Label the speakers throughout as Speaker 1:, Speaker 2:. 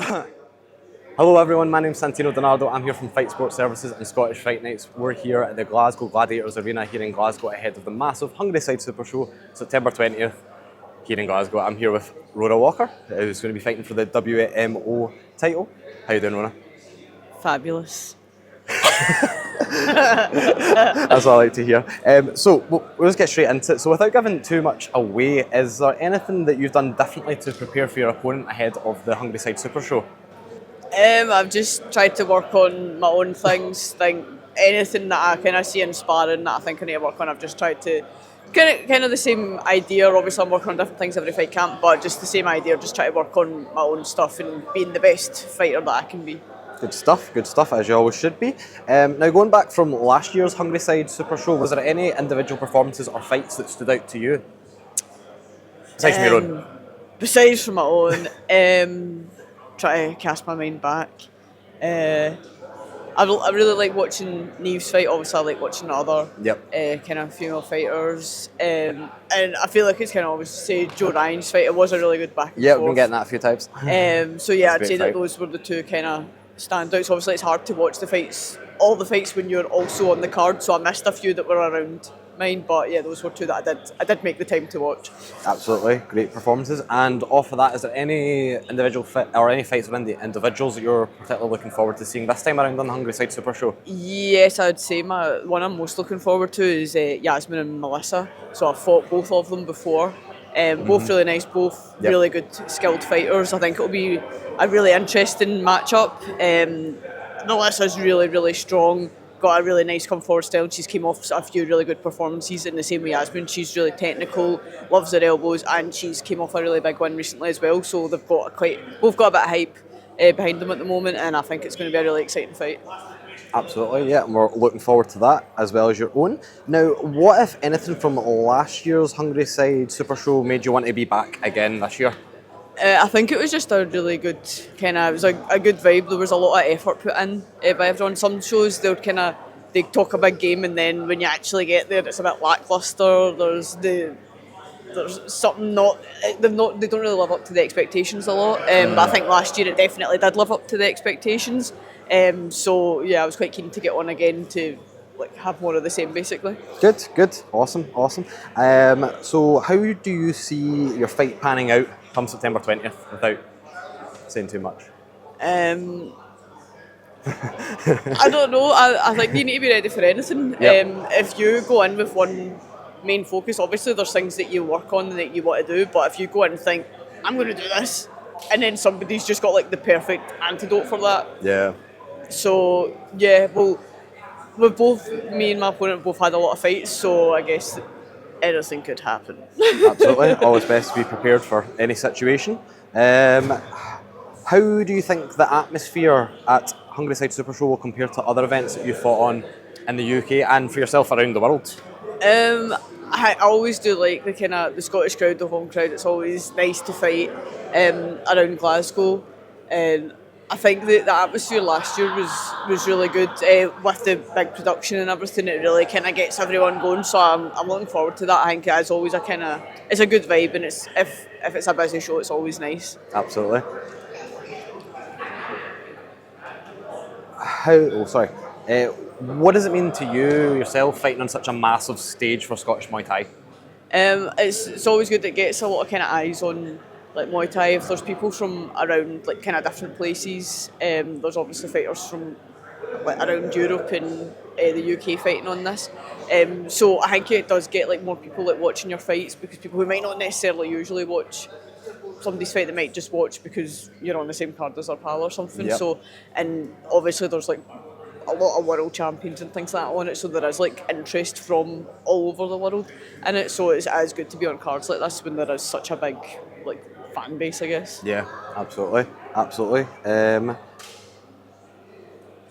Speaker 1: Hello everyone, my name's Santino Donardo. I'm here from Fight Sports Services and Scottish Fight Nights. We're here at the Glasgow Gladiators Arena here in Glasgow ahead of the massive Hungryside Super Show, September 20th here in Glasgow. I'm here with Rhona Walker, who's going to be fighting for the WMO title. How you doing, Rhona?
Speaker 2: Fabulous.
Speaker 1: That's what I like to hear. So we'll just get straight into it. So without giving too much away, is there anything that you've done differently to prepare for your opponent ahead of the Hungryside Super Show?
Speaker 2: I've just tried to work on my own things. Think anything that I kind of see in sparring that I think I need to work on, I've just tried to kind of the same idea. Obviously, I'm working on different things every fight camp, but just the same idea. Just try to work on my own stuff and being the best fighter that I can be.
Speaker 1: Good stuff, as you always should be. Now, going back from last year's Hungryside Super Show, was there any individual performances or fights that stood out to you? Besides from your own?
Speaker 2: Besides from my own, try to cast my mind back. I really like watching Neve's fight. Obviously, I like watching other kind of female fighters. And I feel like it's kind of always say Joe Ryan's fight. It was a really good back and forth.
Speaker 1: Yeah, we've been getting that a few times.
Speaker 2: So yeah, I'd say that those were the two kind of standouts. Obviously, it's hard to watch all the fights when you're also on the card. So I missed a few that were around mine, but yeah, those were two that I did make the time to watch.
Speaker 1: Absolutely, great performances. And off of that, is there any individual or any fights within the individuals that you're particularly looking forward to seeing this time around on the Hungryside Super Show?
Speaker 2: Yes, I'd say my one I'm most looking forward to is Yasmin and Melissa. So I've fought both of them before. Both really nice, both really good skilled fighters. I think it'll be a really interesting matchup. Melissa's really strong. Got a really nice come forward style. She's came off a few really good performances in the same way Yasmin. She's really technical, loves her elbows, and she's came off a really big win recently as well. So they've got both got a bit of hype behind them at the moment, and I think it's going to be a really exciting fight.
Speaker 1: Absolutely, yeah, and we're looking forward to that as well as your own. Now, what if anything from last year's Hungryside Super Show made you want to be back again this year?
Speaker 2: I think it was just a really good it was a good vibe. There was a lot of effort put in by everyone. Some shows they talk a big game, and then when you actually get there, it's a bit lackluster. There's something they don't really live up to the expectations a lot. But I think last year it definitely did live up to the expectations. So yeah, I was quite keen to get on again to have more of the same, basically.
Speaker 1: Good, awesome. So how do you see your fight panning out come September 20th without saying too much?
Speaker 2: I don't know. I think you need to be ready for anything. If you go in with one main focus, obviously there's things that you work on that you want to do, but if you go in and think, I'm going to do this, and then somebody's just got the perfect antidote for that.
Speaker 1: Yeah.
Speaker 2: So, yeah, well, me and my opponent both had a lot of fights, so I guess anything could happen.
Speaker 1: Absolutely. Always best to be prepared for any situation. How do you think the atmosphere at Hungryside Super Show will compare to other events that you fought on in the UK and for yourself around the world?
Speaker 2: I always do like the Scottish crowd, the home crowd. It's always nice to fight around Glasgow. And I think that the atmosphere last year was really good with the big production and everything. It really kind of gets everyone going. So I'm looking forward to that. I think it's always it's a good vibe, and if it's a busy show, it's always nice.
Speaker 1: Absolutely. What does it mean to you yourself fighting on such a massive stage for Scottish Muay Thai?
Speaker 2: It's always good. It gets a lot of kind of eyes on Muay Thai. If there's people from around kind of different places, there's obviously fighters from around Europe and the UK fighting on this. So I think it does get more people watching your fights, because people who might not necessarily usually watch somebody's fight, they might just watch because you're on the same card as their pal or something.
Speaker 1: Yep.
Speaker 2: So, and obviously there's a lot of world champions and things like that on it, so there is interest from all over the world in it. So it's as good to be on cards like this when there is such a big fan base, I guess.
Speaker 1: Yeah, absolutely.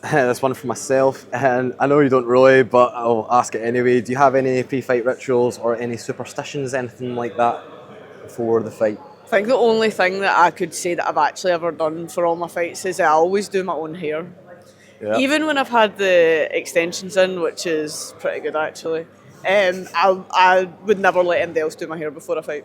Speaker 1: This one for myself, and I know you don't really, but I'll ask it anyway. Do you have any pre-fight rituals or any superstitions, anything like that, before the fight?
Speaker 2: I think the only thing that I could say that I've actually ever done for all my fights is I always do my own hair. Yeah. Even when I've had the extensions in, which is pretty good actually, I would never let anybody else do my hair before a fight.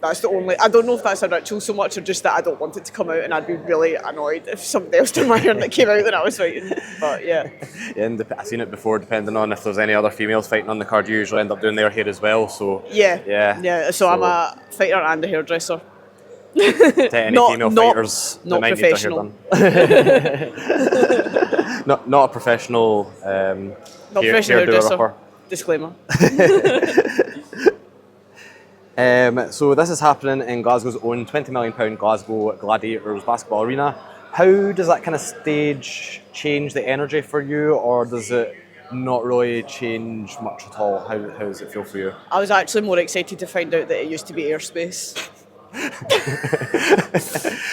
Speaker 2: That's the only. I don't know if that's a ritual so much, or just that I don't want it to come out, and I'd be really annoyed if somebody else did my hair that came out when I was fighting. But yeah.
Speaker 1: Yeah, and I've seen it before. Depending on if there's any other females fighting on the card, you usually end up doing their hair as well. So
Speaker 2: Yeah. So I'm a fighter and a hairdresser.
Speaker 1: To any female fighters that
Speaker 2: not
Speaker 1: might need their hair
Speaker 2: professional.
Speaker 1: done. Not a professional
Speaker 2: Not professional
Speaker 1: hairdo
Speaker 2: hairdresser.
Speaker 1: ripper.
Speaker 2: Disclaimer.
Speaker 1: So this is happening in Glasgow's own £20 million Glasgow Gladiators basketball arena. How does that kind of stage change the energy for you, or does it not really change much at all? How does it feel for you?
Speaker 2: I was actually more excited to find out that it used to be airspace.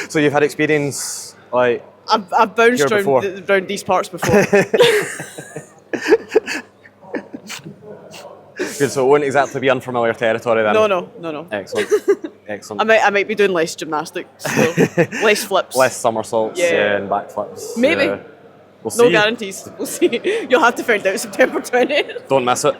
Speaker 1: So you've had experience like
Speaker 2: I've bounced around these parts before.
Speaker 1: Good, so it won't exactly be unfamiliar territory then.
Speaker 2: No.
Speaker 1: Excellent.
Speaker 2: I might be doing less gymnastics, so less flips.
Speaker 1: Less somersaults and backflips.
Speaker 2: Maybe.
Speaker 1: We'll see.
Speaker 2: No guarantees. We'll see. You'll have to find out September 20th.
Speaker 1: Don't miss it.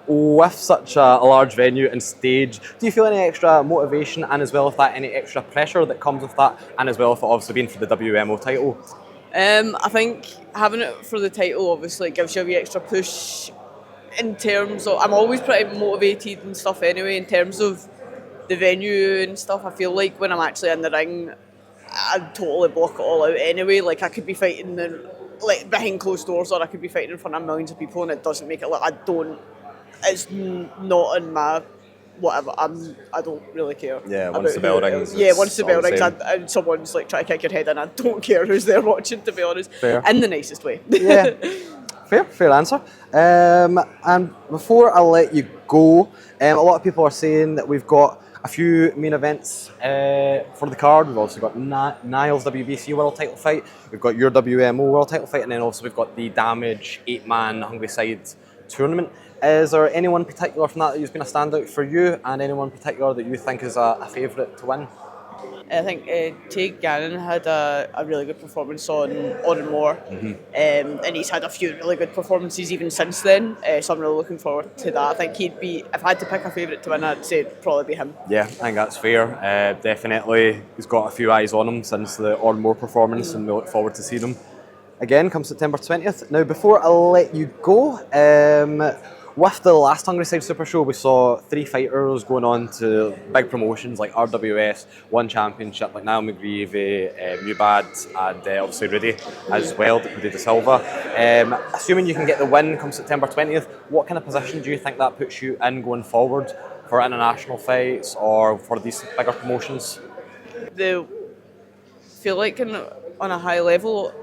Speaker 1: With such a large venue and stage, do you feel any extra motivation, and as well as that, any extra pressure that comes with that, and as well as it obviously being for the WMO title?
Speaker 2: I think having it for the title obviously gives you a wee extra push in terms of, I'm always pretty motivated and stuff anyway, in terms of the venue and stuff. I feel like when I'm actually in the ring, I'd totally block it all out anyway. Like I could be fighting behind closed doors, or I could be fighting in front of millions of people, and it doesn't make it look, it's not in my whatever. I don't really care.
Speaker 1: Yeah, once the bell rings.
Speaker 2: Yeah, once the bell rings and someone's like trying to kick your head in, I don't care who's there watching, to be honest.
Speaker 1: Fair.
Speaker 2: In the nicest way.
Speaker 1: Yeah. Fair answer. And before I let you go, a lot of people are saying that we've got a few main events for the card. We've also got Niall's WBC World Title fight. We've got your WMO World Title fight, and then also we've got the Damage 8-man Hungryside tournament. Is there anyone particular from that who's been a standout for you, and anyone particular that you think is a favourite to win?
Speaker 2: I think Tate Gannon had a really good performance on More, and he's had a few really good performances even since then, so I'm really looking forward to that. I think he'd be, if I had to pick a favourite to win, I'd say it'd probably be him.
Speaker 1: Yeah, I think that's fair. Definitely, he's got a few eyes on him since the More performance, and we look forward to seeing him again come September 20th. Now, before I let you go, with the last Hungryside Super Show, we saw 3 fighters going on to big promotions like RWS, One Championship, like Niall McGreevy, Mubad, and obviously Rudy as well, Rudy De Silva. Assuming you can get the win come September 20th, what kind of position do you think that puts you in going forward for international fights or for these bigger promotions?
Speaker 2: I feel like on a high level,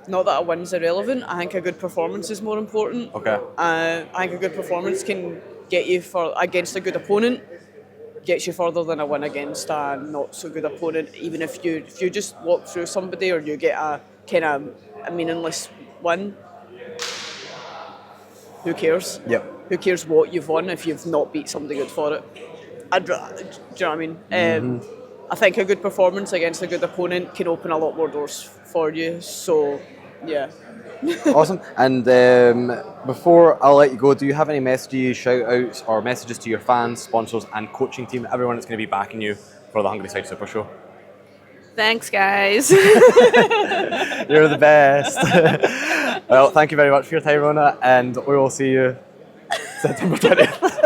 Speaker 2: not that a win's irrelevant, I think a good performance is more important.
Speaker 1: Okay.
Speaker 2: I think a good performance can get you against a good opponent, gets you further than a win against a not so good opponent. Even if you just walk through somebody, or you get a kind of a meaningless win, who cares?
Speaker 1: Yep.
Speaker 2: Who cares what you've won if you've not beat somebody good for it? Do you know what I mean? I think a good performance against a good opponent can open a lot more doors for you. So, yeah.
Speaker 1: Awesome. And before I let you go, do you have any messages, shout-outs, or messages to your fans, sponsors, and coaching team, everyone that's going to be backing you for the Hungryside Super Show?
Speaker 2: Thanks, guys.
Speaker 1: You're the best. Well, thank you very much for your time, Rhona, and we will see you September 20th.